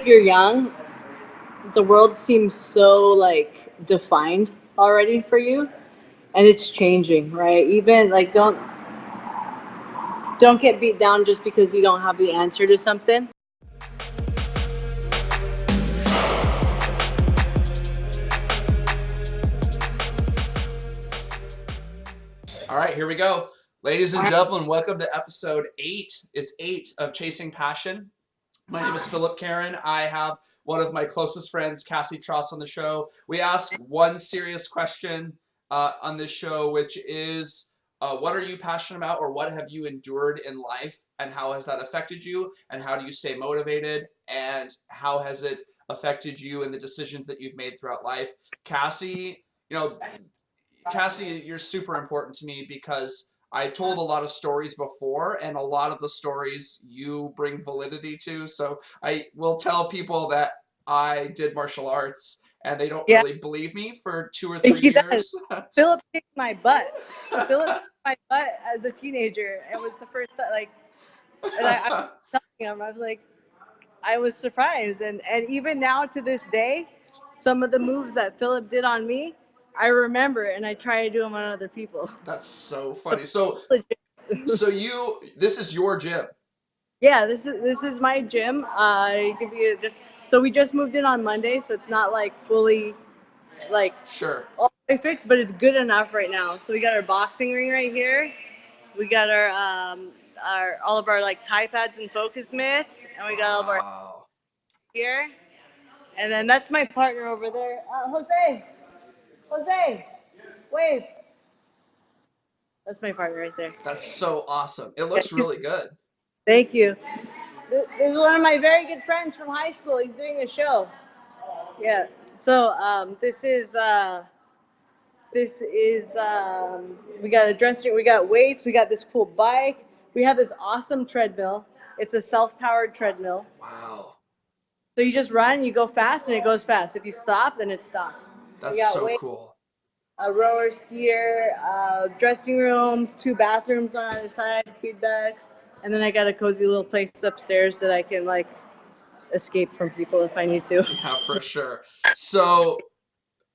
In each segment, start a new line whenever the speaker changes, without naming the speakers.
if you're young, the world seems so like defined already for you, and it's changing, right? Even like don't get beat down just because you don't have the answer to something.
All right, here we go. Ladies and gentlemen, welcome to episode 8. It's 8 of Chasing Passion. My name is Philip Karen. I have one of my closest friends, Cassie Trost, on the show. We ask one serious question on this show, which is, what are you passionate about, or what have you endured in life, and how has that affected you, and how do you stay motivated, and how has it affected you in the decisions that you've made throughout life? Cassie, Cassie, you're super important to me because I told a lot of stories before, and a lot of the stories you bring validity to. So I will tell people that I did martial arts, and they don't
Yeah,
really believe me for 2 or 3
he does.
years.
Philip kicked my butt. Philip kicked my butt as a teenager. It was the first time, like, and I was telling him, I was like, I was surprised, and even now to this day, some of the moves that Philip did on me, I remember, and I try to do them on other people.
That's so funny. So this is your gym.
Yeah, this is my gym. Give you just so we just moved in on Monday, so it's not like fully like
Sure.
all the way fixed, but it's good enough right now. So we got our boxing ring right here. We got our all of our like tie pads and focus mitts, and we got all of our
Wow.
here. And then that's my partner over there, Jose. Jose, wave. That's my partner right there.
That's so awesome. It
Yeah,
looks really good.
thank you. This is one of my very good friends from high school. He's doing a show. Yeah. So we got a dressing. We got weights. We got this cool bike. We have this awesome treadmill. It's a self-powered treadmill.
Wow.
So you just run, you go fast, and it goes fast. If you stop, then it stops. We
That's
got
so
weights,
cool.
a rower skier, dressing rooms, 2 bathrooms on either side, feedbacks, and then I got a cozy little place upstairs that I can like escape from people if I need to.
Yeah, for sure. So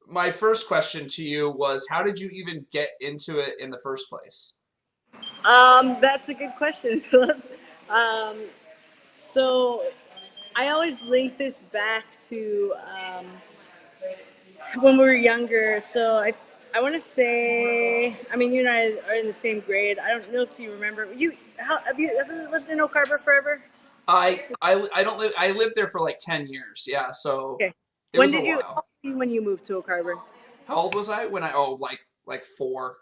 my first question to you was, how did you even get into it in the first place?
That's a good question, Philip. Um, so I always link this back to when we were younger. So I want to say, I mean, you and I are in the same grade. I don't know if you remember. Have you ever lived in Oak Harbor forever?
I don't live. I lived there for like 10 years. Yeah, so
Okay.
it was a
How
while.
old were you when you moved to Oak Harbor?
How old was I when I? Oh, like 4.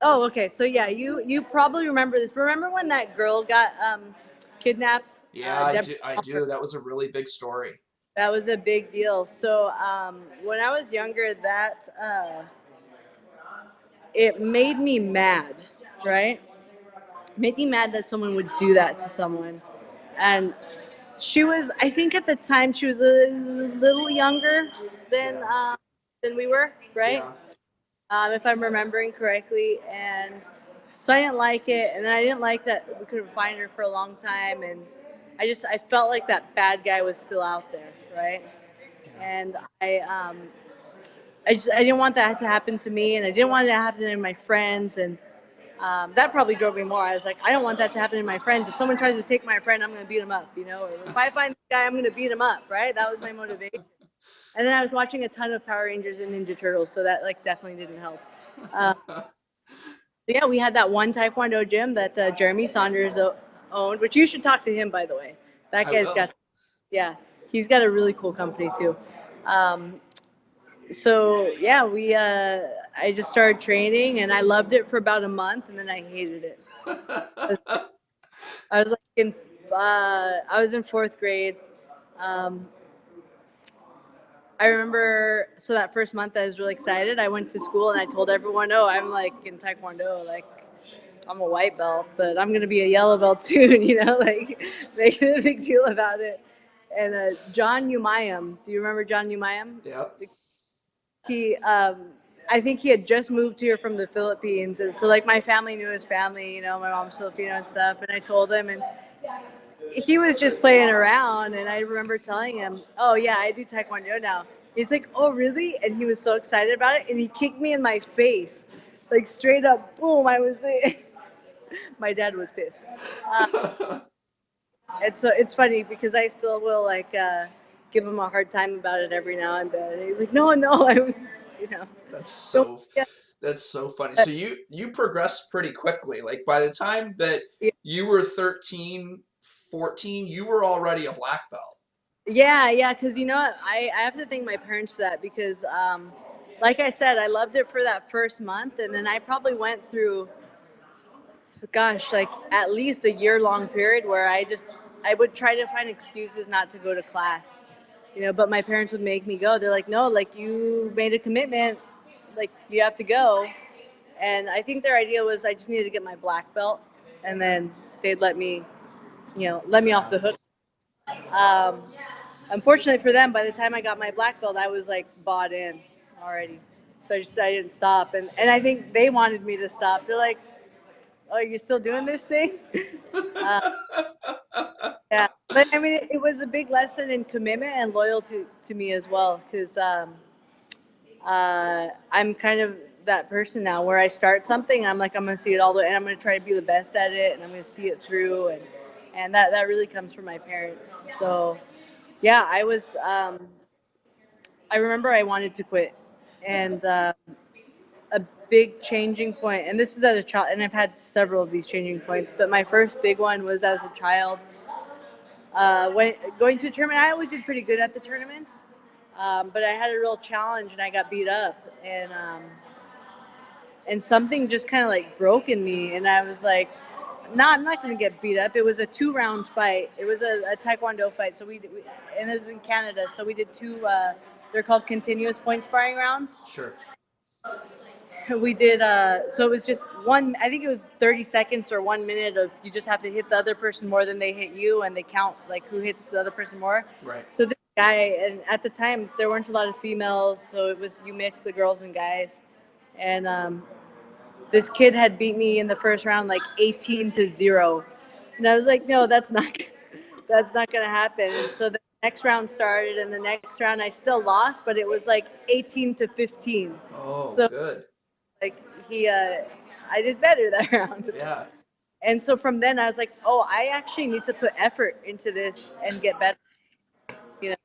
Oh, okay. So yeah, you probably remember this. Remember when that girl got kidnapped?
Yeah, I
Deborah
do. I
Palmer?
do. That was a really big story.
That was a big deal. So when I was younger, that it made me mad, right? Made me mad that someone would do that to someone. And she was, I think at the time, she was a little younger than
Yeah.
um, than we were, right?
Yeah.
If I'm remembering correctly. And so I didn't like it, and then I didn't like that we couldn't find her for a long time, and I felt like that bad guy was still out there, right?
Yeah.
And I didn't want that to happen to me, and I didn't want it to happen to my friends, and that probably drove me more. I was like, I don't want that to happen to my friends. If someone tries to take my friend, I'm going to beat him up, you know. Or if I find this guy, I'm going to beat him up, right? That was my motivation. And then I was watching a ton of Power Rangers and Ninja Turtles, so that like definitely didn't help. Uh, yeah, we had that one Taekwondo gym that Jeremy Saunders owned, which you should talk to him, by the way. That
I
guy's got,
will.
yeah, he's got a really cool company too. Um, so yeah, I just started training, and I loved it for about a month, and then I hated it. I was like I was in fourth grade. Um, I remember, so that first month I was really excited. I went to school and I told everyone, "Oh, I'm like in Taekwondo, like I'm a white belt, but I'm gonna be a yellow belt soon," you know, like making a big deal about it. And John Umayam, do you remember John Umayam?
Yep.
He, I think he had just moved here from the Philippines, and so like my family knew his family, you know, my mom's Filipino and stuff. And I told him, and he was just playing around, and I remember telling him, "Oh yeah, I do taekwondo now." He's like, "Oh really?" And he was so excited about it, and he kicked me in my face, like straight up, boom! I was, my dad was pissed. Uh, and so it's funny because I still will like give him a hard time about it every now and then. And he's like, "No, no, I was, you know,
That's
don't."
so
Yeah,
that's so funny. So you progressed pretty quickly. Like by the time that
yeah,
you were 13, 14, you were already a black belt.
yeah. Because you know what, I have to thank my parents for that because, like I said, I loved it for that first month, and then I probably went through, gosh, like at least a year-long period where I would try to find excuses not to go to class, but my parents would make me go. They're like, no, like you made a commitment, like you have to go. And I think their idea was I just needed to get my black belt, and then they'd let me off
Yeah.
the hook. Um, Unfortunately for them, by the time I got my black belt, I was like bought in already. So I didn't stop, and I think they wanted me to stop. They're like, "Oh, you're still doing this thing?" Uh, yeah, but I mean, it was a big lesson in commitment and loyalty to me as well, because I'm kind of that person now where I start something, I'm like, I'm gonna see it all the way, and I'm gonna try to be the best at it, and I'm gonna see it through, and that really comes from my parents. So yeah, I remember I wanted to quit, and a big changing point, and this is as a child, and I've had several of these changing points, but my first big one was as a child. When going to a tournament, I always did pretty good at the tournaments, but I had a real challenge and I got beat up, and something just kind of like broke in me, and I was like, "No, I'm not going to get beat up." It was a 2-round fight. It was a taekwondo fight, so and it was in Canada, so we did two. They're called continuous point sparring rounds.
Sure.
We did, so it was just one, I think it was 30 seconds or 1 minute of you just have to hit the other person more than they hit you, and they count like who hits the other person more.
Right.
So this guy, and at the time there weren't a lot of females, so it was you mix the girls and guys. And this kid had beat me in the first round like 18-0. And I was like, no, that's not gonna happen. And so the next round started, and the next round I still lost, but it was like 18-15.
Oh,
So
good.
like I did better that round.
Yeah.
And so from then I was like, oh, I actually need to put effort into this and get better, you know.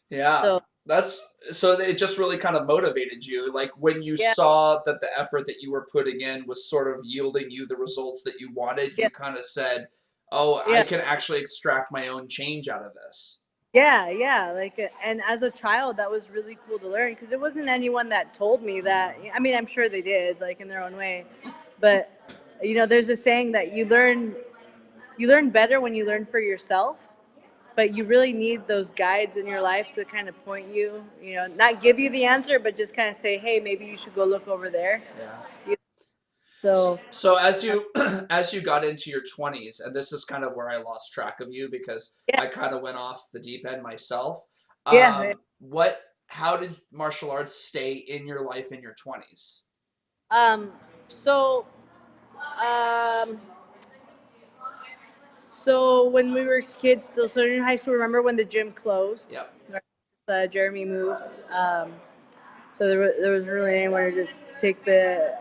Yeah.
So
That's so it just really kind of motivated you. Like when you
yeah,
saw that the effort that you were putting in was sort of yielding you the results that you wanted,
yeah,
you kind of said, "Oh, I
yeah,
can actually extract my own change out of this."
yeah. Like, and as a child, that was really cool to learn because it wasn't anyone that told me that. I mean, I'm sure they did, like in their own way, but there's a saying that you learn better when you learn for yourself, but you really need those guides in your life to kind of point you, not give you the answer, but just kind of say, hey, maybe you should go look over there.
Yeah.
You- So,
So as you as you got into your 20s, and this is kind of where I lost track of you because
yeah,
I kind of went off the deep end myself.
yeah.
What how did martial arts stay in your life in your 20s?
Um, so, um, so when we were kids, still, so in high school, remember when the gym closed?
Yep.
Jeremy moved. So there was really anyone to just take the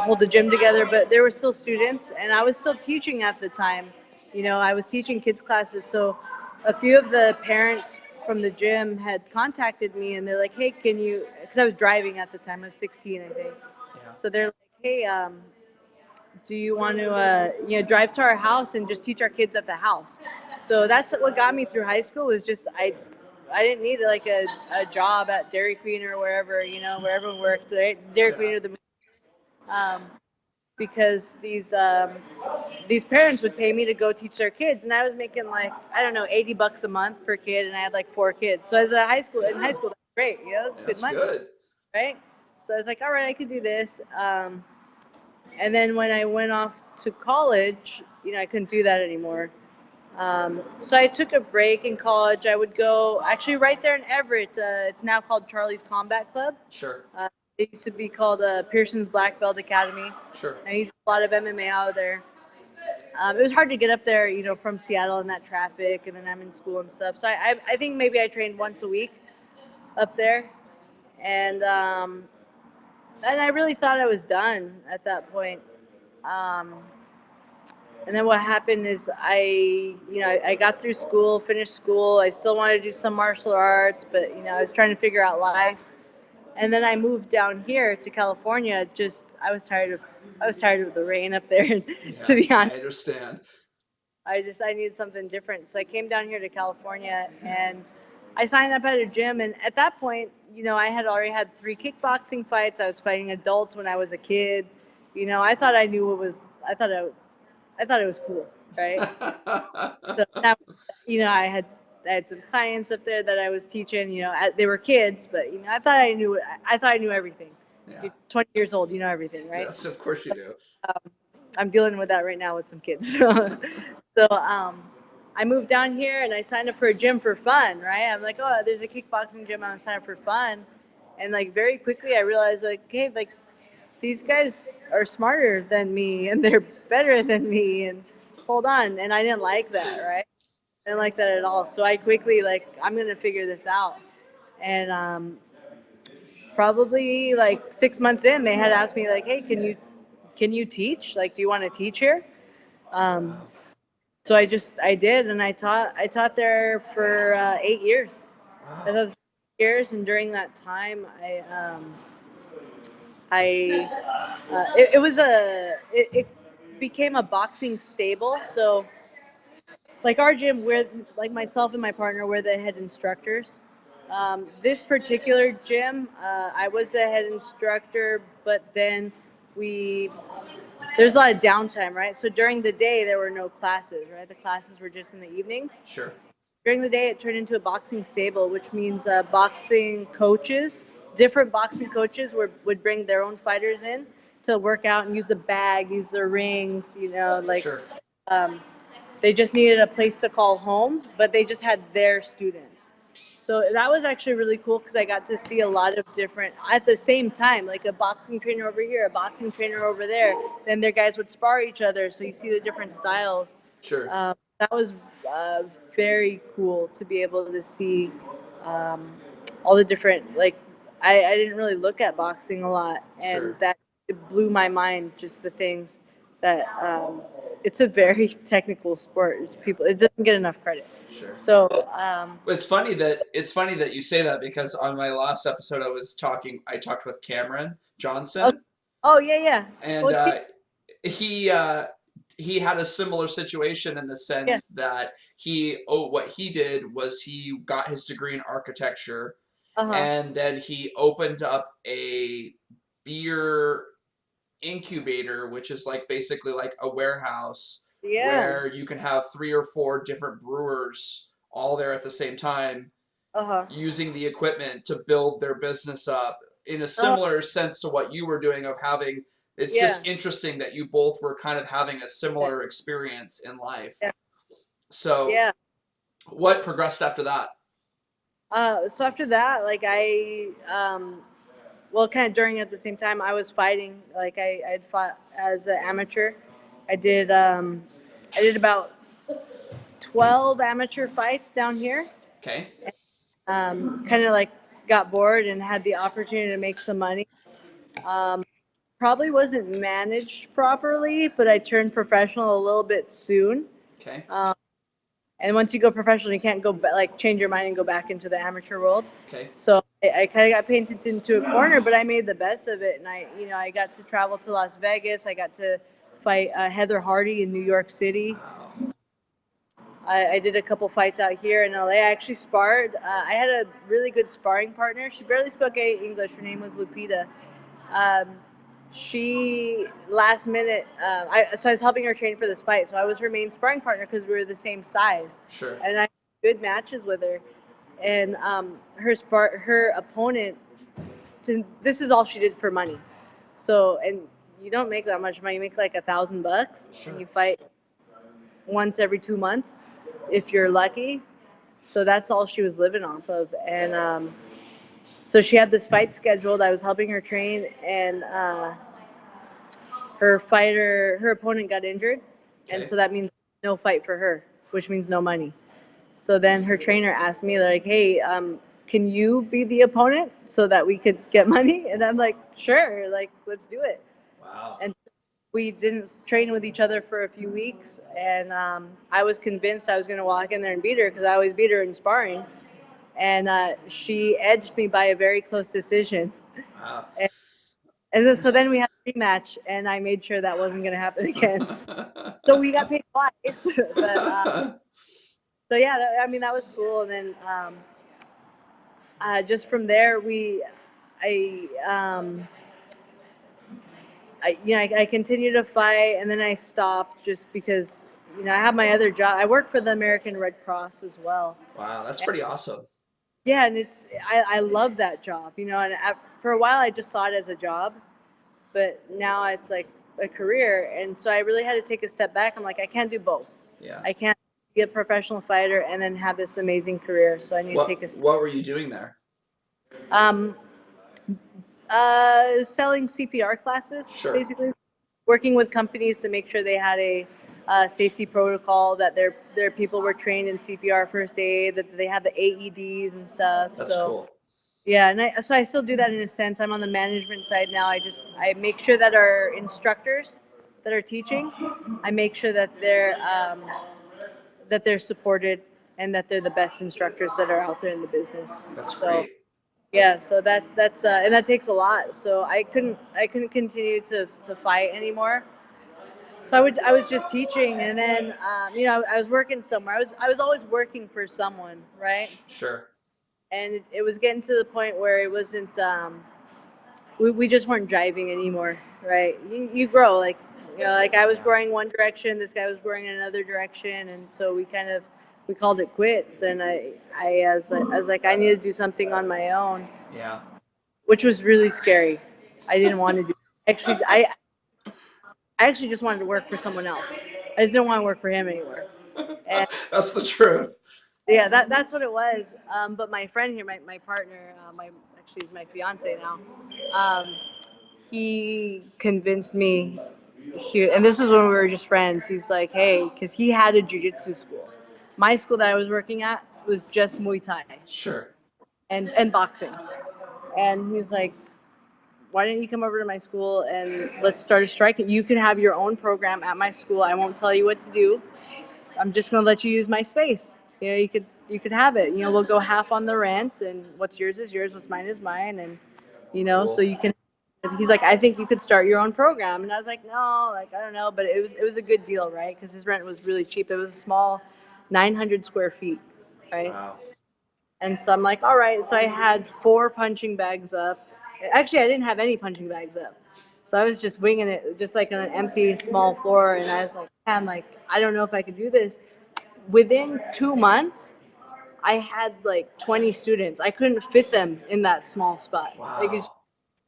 hold the gym together, but there were still students, and I was still teaching at the time. I was teaching kids classes, so a few of the parents from the gym had contacted me, and they're like, hey, can you, because I was driving at the time, I was 16, I think.
Yeah.
So they're like, hey, do you want to drive to our house and just teach our kids at the house? So that's what got me through high school, was just I didn't need like a job at Dairy Queen or wherever, where everyone worked, right? Dairy Queen
Yeah.
or the um, because these parents would pay me to go teach their kids, and I was making like, I don't know, $80 a month per kid, and I had like 4 kids. So as a in high
Yeah.
school, that's great, that's good
That's
money,
good.
right? So I was like, all right, I could do this. And then when I went off to college, I couldn't do that anymore. So I took a break in college. I would go actually right there in Everett. It's now called Charlie's Combat Club.
Sure.
It used to be called Pearson's Black Belt Academy.
Sure.
I used a lot of MMA out of there. it was hard to get up there, from Seattle in that traffic, and then I'm in school and stuff. So I think maybe I trained once a week up there, and I really thought I was done at that point. Um, and then what happened is I got through school, finished school. I still wanted to do some martial arts, but I was trying to figure out life. And then I moved down here to California. Just I was tired of the rain up there. To
Yeah,
be
I
honest,
understand.
I needed something different. So I came down here to California and I signed up at a gym. And at that point, I had already had 3 kickboxing fights. I was fighting adults when I was a kid. I thought I knew what was. I thought it was cool, right? So that, I had some clients up there that I was teaching. They were kids, but I thought I knew everything.
Yeah.
You're 20 years old, you know everything, right?
Yes, of course you do.
I'm dealing with that right now with some kids. I moved down here and I signed up for a gym for fun, right? I'm like, oh, there's a kickboxing gym. I'm gonna sign up for fun, and like very quickly I realized like, hey, like these guys are smarter than me and they're better than me, and hold on, and I didn't like that, right? I didn't like that at all. So I quickly like I'm gonna figure this out, and probably like 6 months in, they had asked me like, hey, can you teach? Like, do you want to teach here? Um,
Wow.
so I did, and I taught there for 8 years. I
Wow.
taught for 8 years, and during that time, I it became a boxing stable. So like our gym, we're like myself and my partner, we're the head instructors. This particular gym, I was the head instructor, but then we there's a lot of downtime, right? So during the day there were no classes, right? The classes were just in the evenings.
Sure.
During the day it turned into a boxing stable, which means boxing coaches, different boxing coaches would bring their own fighters in to work out and use the bag, use the rings, like
Sure.
um, they just needed a place to call home, but they just had their students. So that was actually really cool because I got to see a lot of different, at the same time, like a boxing trainer over here, a boxing trainer over there. Then their guys would spar each other. So you see the different styles.
Sure.
That was very cool to be able to see um, all the different, like, I didn't really look at boxing a lot. And
Sure.
that it blew my mind, just the things that it's a very technical sport. It doesn't get enough credit.
Sure.
So
It's funny that you say that because on my last episode I talked with Cameron
oh,
Johnson,
oh yeah, yeah.
and
Well,
he uh, he had a similar situation in the
yeah.
sense that what he did was he got his degree in architecture,
Uh-huh.
and then he opened up a beer incubator, which is like basically like a warehouse
Yeah.
where you can have 3 or 4 different brewers all there at the same time
Uh-huh.
using the equipment to build their business up in a
Oh,
similar sense to what you were doing of having. It's
yeah.
just interesting that you both were kind of having a
Yeah.
similar experience in life.
Yeah.
So
Yeah.
what progressed after that?
So after that, like well, kind of during at the same time, I was fighting. Like I'd fought as an amateur. I did, um, I did about 12 amateur fights down here.
Okay.
Kind of like got bored and had the opportunity to make some money. Um, Probably wasn't managed properly, but I turned professional a little bit soon.
Okay.
Um, and once you go professional, you can't like change your mind and go back into the amateur world.
Okay.
So I kind of got painted into a corner, but I made the best of it. And I got to travel to Las Vegas. I got to fight Heather Hardy in New York City.
Wow.
I did a couple fights out here in LA. I actually sparred. I had a really good sparring partner. She barely spoke any English. Her name was Lupita. Um, she last minute. So I was helping her train for this fight. So I was her main sparring partner because we were the same size,
Sure.
and I had good matches with her. And her opponent. This is all she did for money. So, and you don't make that much money. You make like $1,000,
Sure.
and you fight once every 2 months if you're lucky. So that's all she was living off of. And so she had this fight scheduled. I was helping her train, and her opponent got injured. And
Okay.
so that means no fight for her, which means no money. So then her trainer asked me, like, hey, can you be the opponent so that we could get money? And I'm like, sure, like, let's do it.
Wow.
And we didn't train with each other for a few weeks. And I was convinced I was going to walk in there and beat her because I always beat her in sparring. And she edged me by a very close decision.
Wow.
And, so then we had a rematch, and I made sure that wasn't going to happen again. So we got paid twice. But so yeah, I mean, that was cool. And then just from there, I, um, I continued to fight, and then I stopped just because, I have my other job. I work for the American Red Cross as well.
Wow, that's
And,
pretty awesome.
yeah, and I love that job, and for a while I just saw it as a job, but now it's like a career, and so I really had to take a step back. I'm like, I can't do both.
Yeah.
I can't be a professional fighter and then have this amazing career, so I need to take a step.
What were you doing there?
Um, selling CPR classes,
Sure.
basically, working with companies to make sure they had a safety protocol, that their people were trained in CPR first aid, that they had the AEDs and stuff.
That's
So
cool.
yeah, and so I still do that in a sense. I'm on the management side now. I make sure that our instructors that are teaching, I make sure that they're supported and that they're the best instructors that are out there in the business.
That's
So
great.
yeah, so that's and that takes a lot. So I couldn't continue to fight anymore. So I was just teaching, and then I was working somewhere. I was always working for someone, right?
Sure.
And it was getting to the point where it wasn't. We just weren't driving anymore, right? You grow, like, like I was
Yeah.
growing one direction, this guy was growing in another direction, and so we called it quits. And I was like, I need to do something on my own,
Yeah.
which was really scary. I didn't want to do. Actually, I actually just wanted to work for someone else. I just didn't want to work for him anymore. And
That's the truth.
yeah, that's what it was. But my friend here, my partner, actually he's my fiance now. Um, he convinced me. And this was when we were just friends. He's like, hey, because he had a jujitsu school. My school that I was working at was just Muay Thai
Sure.
and boxing. And he's like, why don't you come over to my school and let's start a strike? You can have your own program at my school. I won't tell you what to do. I'm just gonna let you use my space. You could have it. We'll go half on the rent, and what's yours is yours, what's mine is mine, and so
Cool.
you can. He's like, I think you could start your own program, and I was like, no, like I don't know, but it was a good deal, right? Because his rent was really cheap. It was a small, 900 square feet, right?
Wow.
And so I'm like, all right. So I had 4 punching bags up. Actually, I didn't have any punching bags up. So I was just winging it, just like on an empty small floor. And I was like, man, like, I don't know if I could do this. Within 2 months, I had like 20 students. I couldn't fit them in that small spot. Like,
Wow.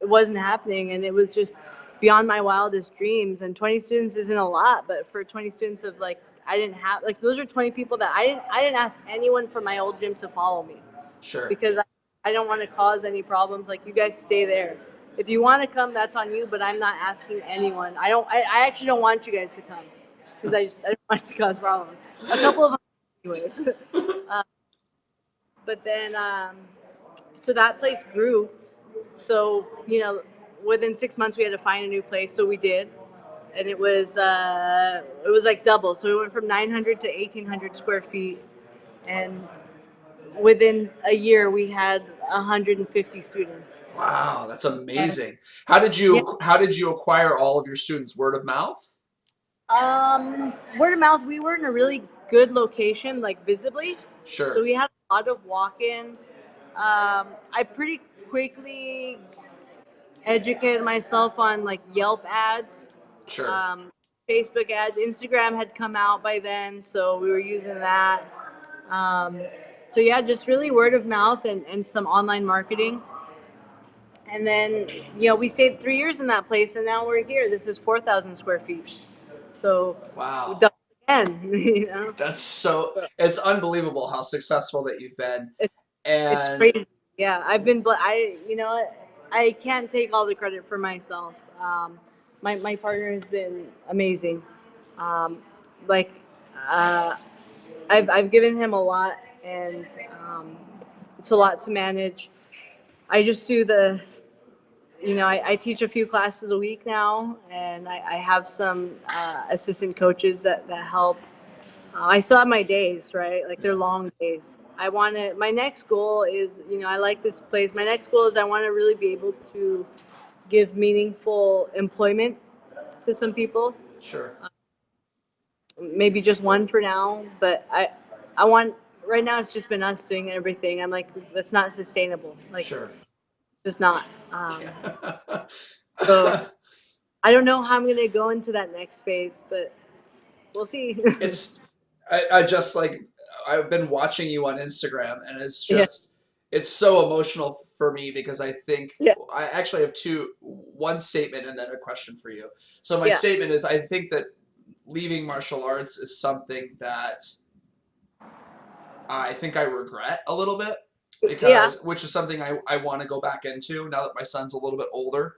it wasn't happening. And it was just beyond my wildest dreams. And 20 students isn't a lot, but for 20 students of like, I didn't have, like, those are 20 people that I didn't ask anyone from my old gym to follow me,
Sure.
because I don't want to cause any problems. Like, you guys stay there. If you want to come, that's on you, but I'm not asking anyone. I actually don't want you guys to come because I don't want to cause problems. A couple of them, anyways. But then, so that place grew. So, within 6 months we had to find a new place. So we did. And it was like double. So we went from 900 to 1,800 square feet. And within a year we had 150 students.
Wow, that's
And
amazing. How did you acquire all of your students? Word of mouth?
word of mouth, we were in a really good location, like visibly. So
Sure.
we had a lot of walk-ins. I pretty quickly educated myself on like Yelp ads,
Sure.
um, Facebook ads. Instagram had come out by then, so we were using that. Um, so yeah, just really word of mouth and some online marketing. And then, we stayed 3 years in that place, and now we're here. This is 4,000 square feet. So we
Wow.
doubled again.
It's unbelievable how successful that you've been.
It's it's
And
crazy. Yeah, I've been. You know what? I can't take all the credit for myself. My partner has been amazing. Um, like uh, I've given him a lot, and it's a lot to manage. I just do I teach a few classes a week now, and I have some assistant coaches that help. I still have my days, right? Like they're
Yeah.
long days. My next goal is, I like this place. My next goal is I want to really be able to give meaningful employment to some people.
Sure.
Maybe just one for now, but I want, right now it's just been us doing everything. I'm like, that's not sustainable. Like,
Sure.
just not. So I don't know how I'm going to go into that next phase, but we'll see.
It's I just like I've been watching you on Instagram, and it's
Yeah.
just it's so emotional for me because I think
Yeah.
I actually have one statement and then a question for you. So my
Yeah.
statement is I think that leaving martial arts is something that I think I regret a little bit
Yeah.
which is something I want to go back into now that my son's a little bit older.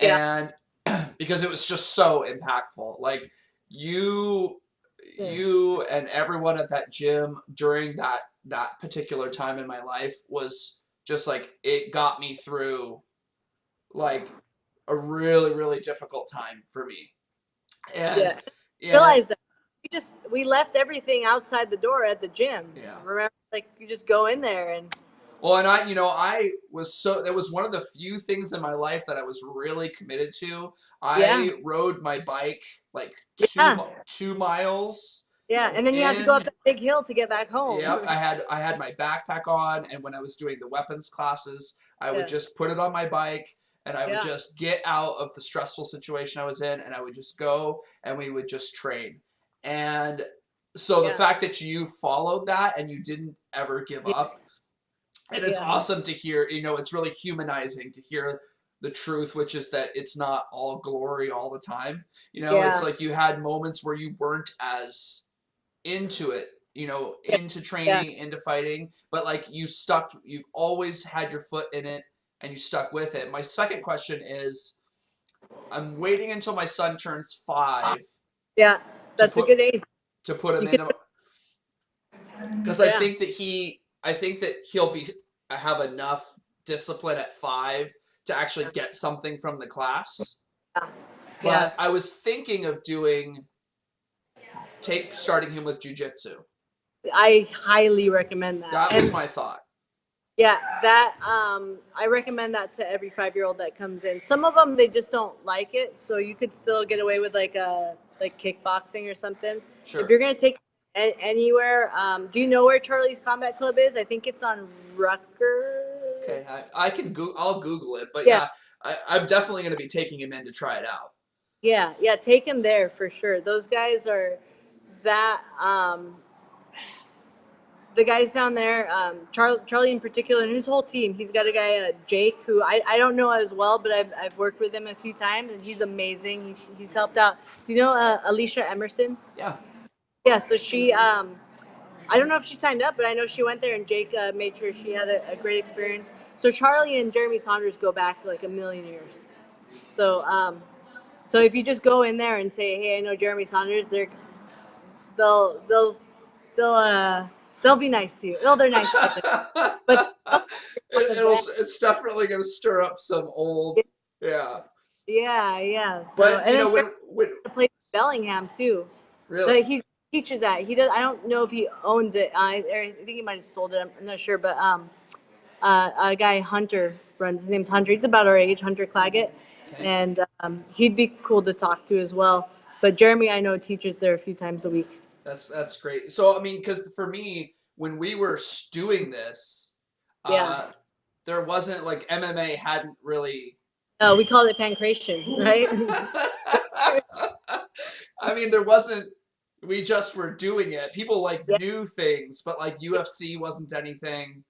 Yeah.
And because it was just so impactful. Like you
Yeah.
you and everyone at that gym during that particular time in my life was just like it got me through like a really really difficult time for me. And
Yeah.
and
Realize that we left everything outside the door at the gym.
yeah.
Remember, like you just go in there and
Well, and I was that was one of the few things in my life that I was really committed to.
yeah,
I rode my bike like
yeah,
2 miles
yeah, and then you have to go up
in.
that big hill to get back home.
Yeah, I had my backpack on, and when I was doing the weapons classes, I would
Yeah,
just put it on my bike, and I would
yeah,
just get out of the stressful situation I was in, and I would just go, and we would just train. And so the
yeah,
fact that you followed that and you didn't ever give
yeah,
up, and it's
yeah,
awesome to hear, it's really humanizing to hear the truth, which is that it's not all glory all the time. It's
yeah,
like you had moments where you weren't as into it,
yeah,
into
yeah,
training, into fighting, but like you've always had your foot in it and you stuck with it. My second question is I'm waiting until my son turns 5
yeah.
to
That's a
put
good age.
him
You
in
could,
because
yeah,
I think that he'll be have enough discipline at 5 to actually get something from the class.
yeah, yeah.
But I was thinking of starting him with jujitsu.
I highly recommend that,
That was
and
my thought.
yeah, that I recommend that to every 5-year-old that comes in. Some of them they just don't like it, so you could still get away with like kickboxing or something. If
Sure.
you're gonna take anywhere, do you know where Charlie's Combat Club is? I think it's on Rucker.
Okay, I can I'll Google it, but
Yeah,
yeah, I'm definitely going to be taking him in to try it out.
yeah, yeah. Take him there for sure. Those guys are that. The guys down there, Charlie in particular, and his whole team. He's got a guy, Jake, who I don't know as well, but I've worked with him a few times, and he's amazing. He's helped out. Do you know Alicia Emerson?
Yeah.
Yeah, so she, I don't know if she signed up, but I know she went there, and Jake made sure she had a great experience. So Charlie and Jeremy Saunders go back like a million years. So, so if you just go in there and say, "Hey, I know Jeremy Saunders," they'll they'll they'll uh they'll be nice to you. They're nice to you, but one of them.
It's definitely going to stir up some old, yeah.
Yeah, yeah. So
But
and then
when
Jeremy plays in Bellingham too. So
really,
he teaches that. He does. I don't know if he owns it. I think he might have sold it. I'm not sure, but a guy Hunter runs. His name's Hunter. He's about our age, Hunter Claggett,
okay,
and he'd be cool to talk to as well. But Jeremy, I know, teaches there a few times a week.
that's great. So I mean, because for me, when we were doing this,
Yeah.
uh, there wasn't like MMA hadn't really.
We call it pancreation, right?
I mean, there wasn't. We just were doing it. People like
Yeah.
knew things, but like UFC wasn't anything.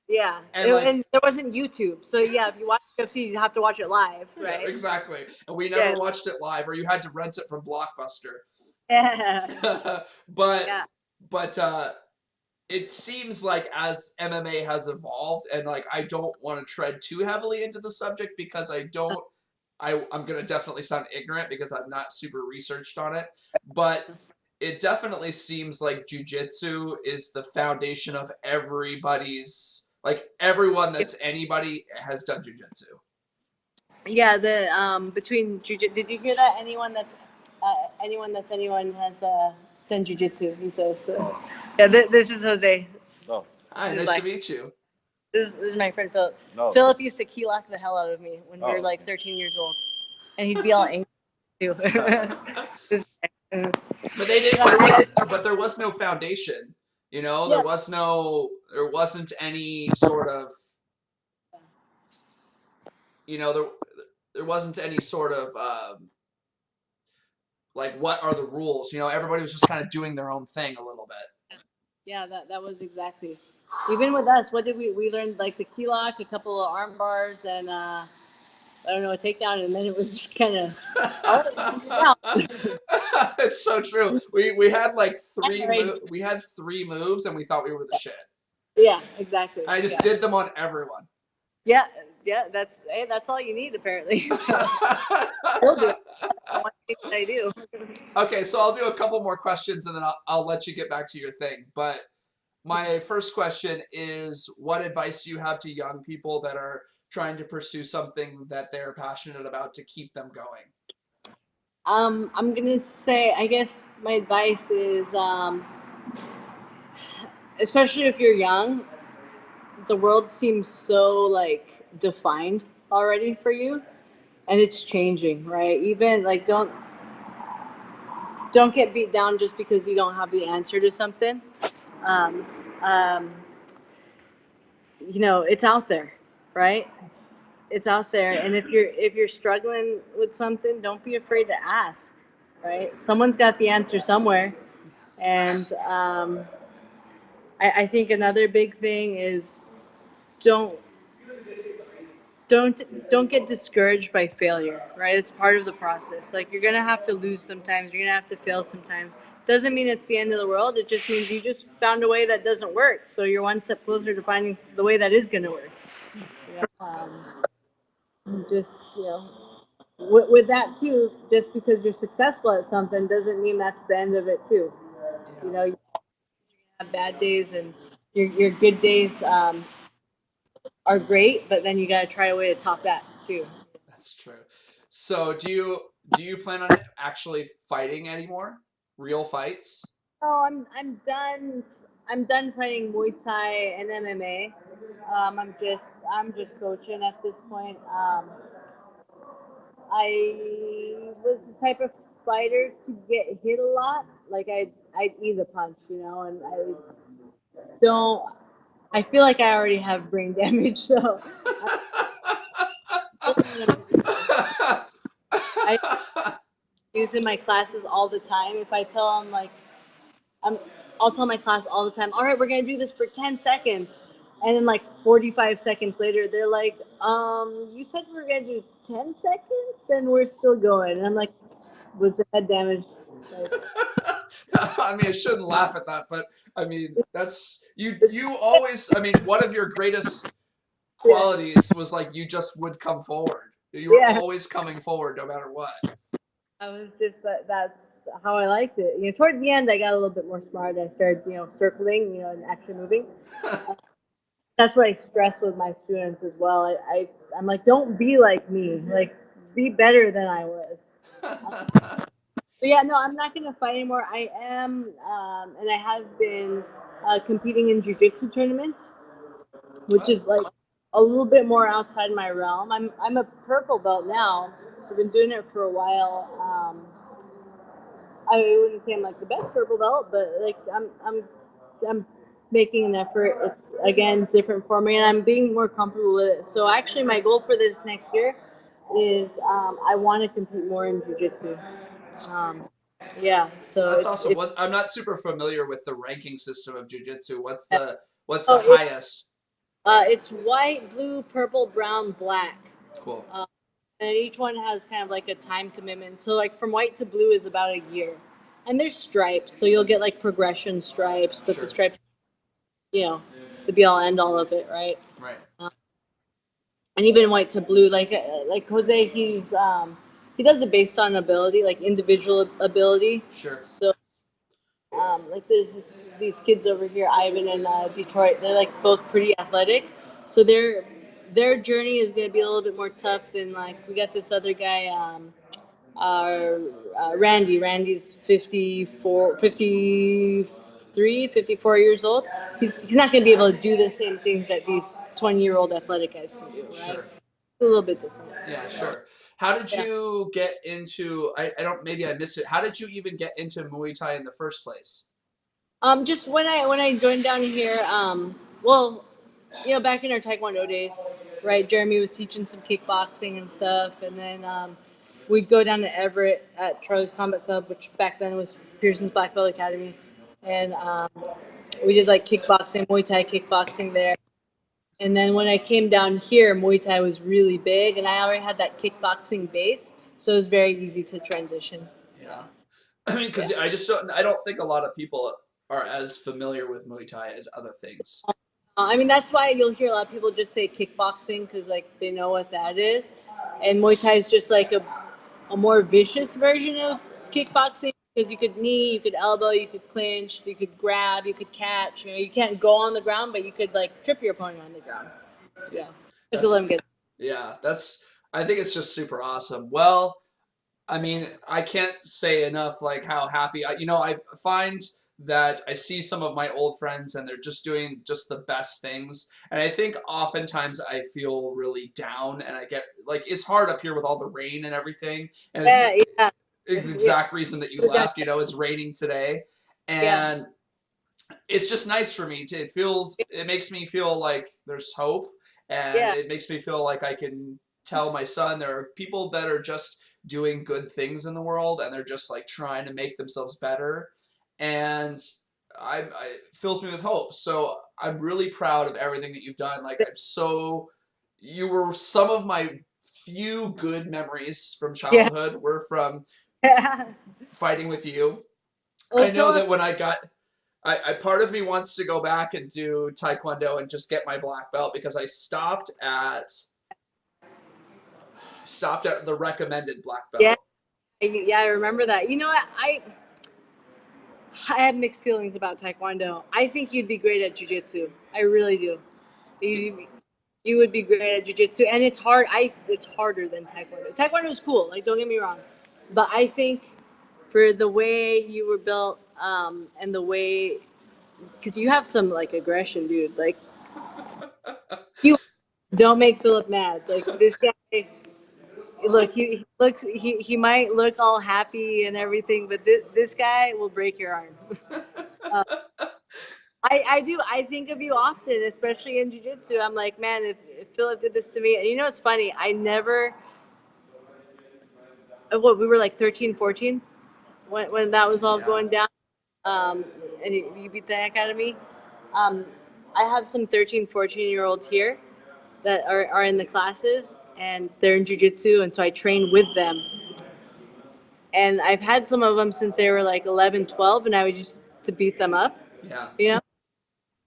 Yeah,
And like,
and there wasn't YouTube, so yeah, if you watch UFC, you have to watch it live,
yeah,
right?
exactly. And we never
Yeah,
watched it live, or you had to rent it from Blockbuster.
yeah,
but
yeah,
but it seems like as MMA has evolved, and like I don't want to tread too heavily into the subject because I'm gonna definitely sound ignorant because I'm not super researched on it. But it definitely seems like jujitsu is the foundation of everybody's, like everyone that's anybody has done jujitsu.
Yeah, the between jujitsu. Did you hear that? Anyone has done jujitsu. He says. Yeah, this is Jose.
No,
Hi,
This is
nice to
like
meet you.
this is my friend Philip.
no.
Philip used to key lock the hell out of me when we were
Oh.
like 13 years old, and he'd be all angry too. This guy.
But they did. There was no foundation. You know,
Yeah.
there wasn't any sort of, you know, there wasn't any sort of like what are the rules? You know, everybody was just kind of doing their own thing a little bit.
Yeah, that was exactly. Even with us, what did we learned like the key lock, a couple of arm bars, and I don't know, a takedown, and then it was just kind of all right.
It's so true. We had like
Right.
we had 3 moves and we thought we were the shit.
Yeah, exactly.
I just
Yeah.
did them on everyone.
Yeah, yeah, that's all you need apparently. So we'll do it. One thing that I do.
Okay, so I'll do a couple more questions and then I'll let you get back to your thing. But my first question is, what advice do you have to young people that are trying to pursue something that they're passionate about to keep them going?
I'm gonna say, I guess my advice is, especially if you're young, the world seems so like defined already for you, and it's changing, right? Even like don't get beat down just because you don't have the answer to something. Um, um, it's out there, right? It's out there, and if you're struggling with something, don't be afraid to ask, right? Someone's got the answer somewhere, and I think another big thing is don't don't get discouraged by failure, right? It's part of the process. Like, you're gonna have to lose sometimes, you're gonna have to fail sometimes. Doesn't mean it's the end of the world. It just means you just found a way that doesn't work, so you're one step closer to finding the way that is gonna work. You know? Just, with that too, just because you're successful at something doesn't mean that's the end of it too. You
Yeah,
know, you have bad days, and your good days are great, but then you got to try a way to top that too.
that's true. So do you plan on actually fighting anymore? Real fights?
Oh, I'm done. I'm done fighting Muay Thai and MMA. I'm just coaching at this point. I was the type of fighter to get hit a lot. Like, I'd eat a punch, and don't. I feel like I already have brain damage, so I use in my classes all the time. If I tell them, like, I'm, I'll tell my class all the time, all right, we're gonna do this for 10 seconds. And then like 45 seconds later, they're like, you said we were gonna do 10 seconds and we're still going. And I'm like, was the head damaged? Like,
I mean, I shouldn't laugh at that, but I mean, that's you. You always. I mean, one of your greatest
yeah,
qualities was like you just would come forward. You were
yeah.
always coming forward, no matter what.
I was just that's how I liked it. Towards the end, I got a little bit more smart. I started, circling, and actually moving. That's what I stress with my students as well. I'm like, don't be like me. Like, be better than I was. But yeah, no, I'm not gonna fight anymore. I am, and I have been competing in jujitsu tournaments, which is like a little bit more outside my realm. I'm a purple belt now. I've been doing it for a while. I wouldn't say I'm like the best purple belt, but like I'm making an effort. It's again different for me, and I'm being more comfortable with it. So actually, my goal for this next year is I want to compete more in jujitsu. Um, yeah, so
That's awesome. I'm not super familiar with the ranking system of jujitsu. What's the
oh
highest?
it's white, blue, purple, brown, black.
Cool.
And each one has kind of like a time commitment. So like from white to blue is about a year. And there's stripes, so you'll get like progression stripes, but the
Sure.
stripes, the be all end all of it, right?
Right.
And even white to blue, like Jose, he does it based on ability, like individual ability.
Sure.
So like these kids over here, Ivan and Detroit. They're like both pretty athletic, so their journey is gonna be a little bit more tough than like we got this other guy. Randy. Randy's 54, 53, 54 years old. He's not going to be able to do the same things that these 20-year-old athletic guys can do, right?
Sure.
It's a little bit different.
Yeah, sure. How did
Yeah.
you get into, I don't, maybe I missed it. How did you even get into Muay Thai in the first place?
Just when I joined down here, well, back in our Taekwondo days, right? Jeremy was teaching some kickboxing and stuff, and then we'd go down to Everett at Charlie's Combat Club, which back then was Pearson's Black Belt Academy, and we did like kickboxing, Muay Thai kickboxing there. And then when I came down here, Muay Thai was really big, and I already had that kickboxing base, so it was very easy to transition.
Yeah. I mean, because
Yeah.
I don't think a lot of people are as familiar with Muay Thai as other things.
I mean, that's why you'll hear a lot of people just say kickboxing because like they know what that is, and Muay Thai is just like a more vicious version of kickboxing because you could knee, you could elbow, you could clinch, you could grab, you could catch. You can't go on the ground, but you could like trip your opponent on the ground. Yeah, just to let
That's,
them get.
yeah, I think it's just super awesome. Well, I mean, I can't say enough like how happy I find that I see some of my old friends and they're just doing just the best things. And I think oftentimes I feel really down and I get like it's hard up here with all the rain and everything. And
Yeah, yeah,
it's the
yeah,
exact reason that you left, it's raining today.
yeah,
And it's just nice for me to it makes me feel like there's hope and
yeah.
it makes me feel like I can tell my son there are people that are just doing good things in the world and they're just like trying to make themselves better and it fills me with hope. So I'm really proud of everything that you've done. Like you were some of my few good memories from
Yeah.
childhood were from
Yeah.
fighting with you.
Well,
I know
Philip,
that when I part of me wants to go back and do Taekwondo and just get my black belt because I stopped at the recommended black
yeah,
belt.
yeah, I remember that. You know what? I have mixed feelings about Taekwondo. I think you'd be great at Jiu-Jitsu. I really do. You, you would be great at Jiu-Jitsu, and it's hard. It's harder than Taekwondo. Taekwondo is cool. Like, don't get me wrong, but I think for the way you were built, and the way, because you have some like aggression, dude. Like, you don't make Philip mad. Like this guy. Look, he might look all happy and everything, but this guy will break your arm. uh, I do. I think of you often, especially in jiu-jitsu. I'm like, man, if Philip did this to me, and it's funny. I never. What we were like 13, 14 when that was all
Yeah.
going down. And you beat the heck out of me. Um, I have some 13, 14-year-olds here that are in the classes, and they're in jiu-jitsu, and so I train with them. And I've had some of them since they were like 11, 12, and I would just to beat them up,
Yeah.
you know.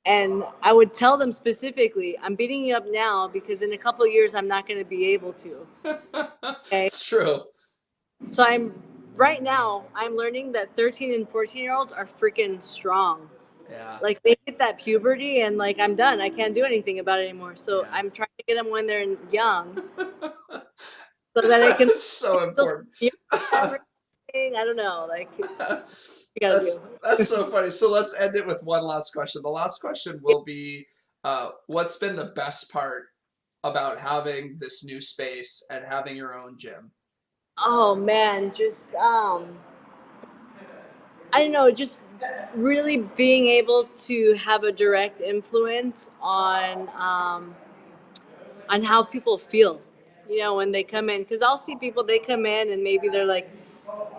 And I would tell them specifically, I'm beating you up now because in a couple of years I'm not going to be able to. Okay.
It's true.
So right now I'm learning that 13 and 14-year-olds are freaking strong.
Yeah.
Like they hit that puberty and like I'm done. I can't do anything about it anymore. So
Yeah.
I'm trying to get them when they're young so that I can
It's so
still
important.
everything. I don't know. Like you got to do.
That's so funny. So let's end it with one last question. The last question will be, what's been the best part about having this new space and having your own gym?
Oh man, just I don't know, just really being able to have a direct influence on how people feel, when they come in. Because I'll see people, they come in and maybe they're like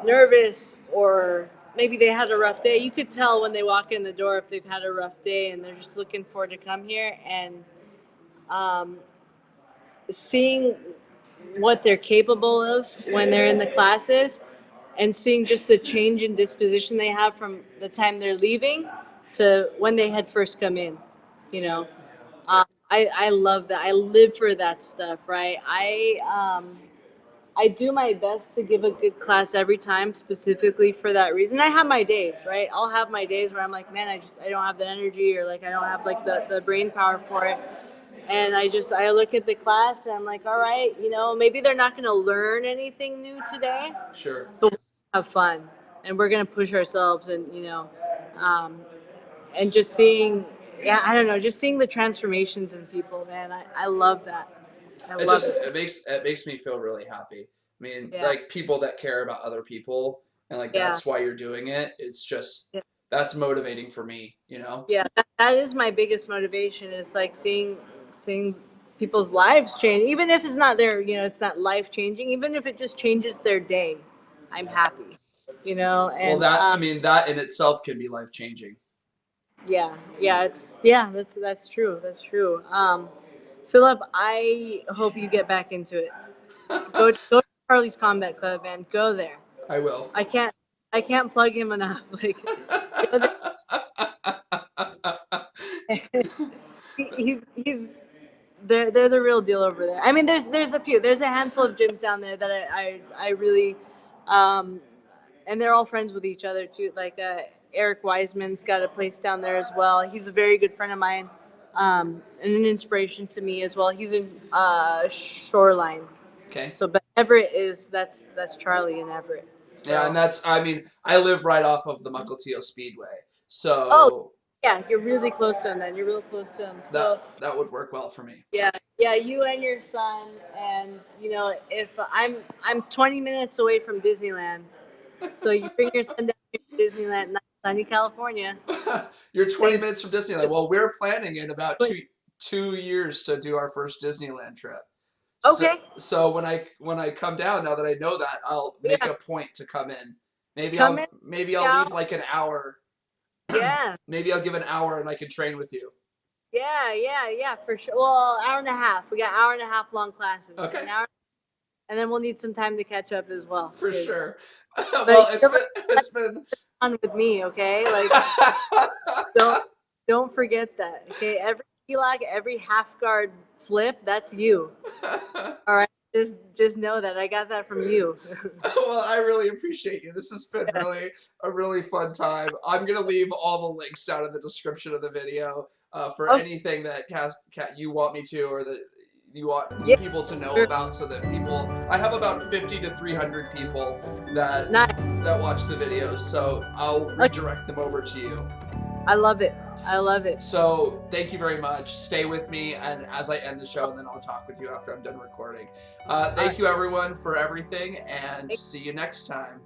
nervous or maybe they had a rough day. You could tell when they walk in the door if they've had a rough day and they're just looking forward to come here and um, seeing what they're capable of when they're in the classes and seeing just the change in disposition they have from the time they're leaving to when they had first come in, you know.
Yeah.
I love that. I live for that stuff, right? I do my best to give a good class every time, specifically for that reason. I have my days, right? I'll have my days where I'm like, man, I don't have the energy, or like I don't have like the brain power for it. And I look at the class and I'm like, all right, maybe they're not going to learn anything new today,
Sure.
but we're gonna have fun and we're going to push ourselves, and um, and just seeing, yeah, I don't know, just seeing the transformations in people, man. I love that. I
It
love
just
it.
it makes me feel really happy. I mean,
Yeah.
like people that care about other people and like
Yeah.
that's why you're doing it. It's just
Yeah.
that's motivating for me, you know?
Yeah, that is my biggest motivation. Is like seeing people's lives change, even if it's not it's not life changing. Even if it just changes their day, I'm
Yeah.
happy.
Well,
And
that I mean that in itself can be life changing.
that's true. That's true. Philip, I hope you get back into it. Go to Charlie's Combat Club, man. Go there.
I will.
I can't I can't plug him enough. Like, go there. He's they're the real deal over there. I mean, there's a handful of gyms down there that I really, um, and they're all friends with each other too. Like Eric Wiseman's got a place down there as well. He's a very good friend of mine, and an inspiration to me as well. He's in Shoreline.
Okay.
So, but Everett that's Charlie in Everett.
Yeah, and
So,
that's I mean, I live right off of the Mukilteo Speedway.
oh
So
yeah, you're really close to him then. You're real close to him. So.
that would work well for me.
Yeah, yeah, you and your son, and if I'm 20 minutes away from Disneyland, so you bring your son down to Disneyland, not sunny California.
You're 20
Thanks.
minutes from Disneyland. Well, we're planning in about two years to do our first Disneyland trip. So,
Okay.
so when I come down, now that I know that, I'll make
Yeah.
a point to come in.
Come in.
Maybe I'll
Yeah.
leave like an hour.
Yeah.
Maybe I'll give an hour and I can train with you.
Yeah, for sure. Well, hour and a half. We got hour and a half long classes.
Okay.
An hour, and then we'll need some time to catch up as well.
For sure.
But
Well,
you're
it's been
fun with me, okay? Like, don't forget that, okay? Every lock, every half guard flip, that's you. All right, just know that I got that from you.
Well, I really appreciate you. This has been really a really fun time. I'm gonna leave all the links down in the description of the video for anything that you want me to, or that you want people to know about, so that people. I have about 50 to 300 people that watch the videos, so I'll redirect them over to you.
I love it. I love it.
So thank you very much. Stay with me, and as I end the show, and then I'll talk with you after I'm done recording. Thank you everyone for everything, and see you next time.